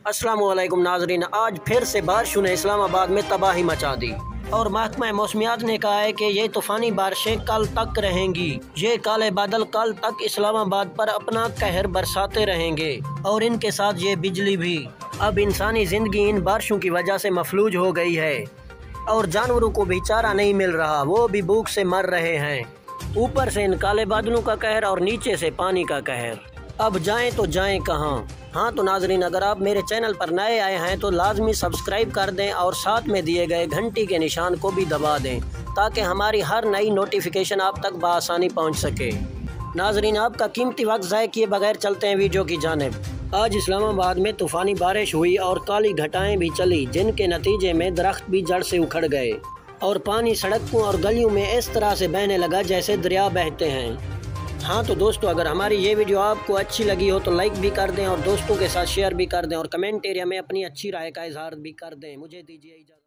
अस्सलाम वालेकुम नाजरीन, आज फिर से बारिशों ने इस्लामाबाद में तबाही मचा दी और महकमा मौसमियात ने कहा है कि ये तूफ़ानी बारिशें कल तक रहेंगी। ये काले बादल कल तक इस्लामाबाद पर अपना कहर बरसाते रहेंगे और इनके साथ ये बिजली भी। अब इंसानी ज़िंदगी इन बारिशों की वजह से मफलूज हो गई है और जानवरों को भी चारा नहीं मिल रहा, वो भी भूख से मर रहे हैं। ऊपर से इन काले बादलों का कहर और नीचे से पानी का कहर। अब जाएं तो जाएं कहाँ। हाँ तो नाजरीन, अगर आप मेरे चैनल पर नए आए हैं तो लाजमी सब्सक्राइब कर दें और साथ में दिए गए घंटी के निशान को भी दबा दें ताकि हमारी हर नई नोटिफिकेशन आप तक बआसानी पहुंच सके। नाजरीन, आपका कीमती वक्त ज़ाय किए बगैर चलते हैं वीडियो की जानिब। आज इस्लामाबाद में तूफ़ानी बारिश हुई और काली घटाएं भी चली, जिनके नतीजे में दरख्त भी जड़ से उखड़ गए और पानी सड़कों और गलियों में इस तरह से बहने लगा जैसे दरिया बहते हैं। हाँ तो दोस्तों, अगर हमारी ये वीडियो आपको अच्छी लगी हो तो लाइक भी कर दें और दोस्तों के साथ शेयर भी कर दें और कमेंट एरिया में अपनी अच्छी राय का इजहार भी कर दें। मुझे दीजिए इजाज़त।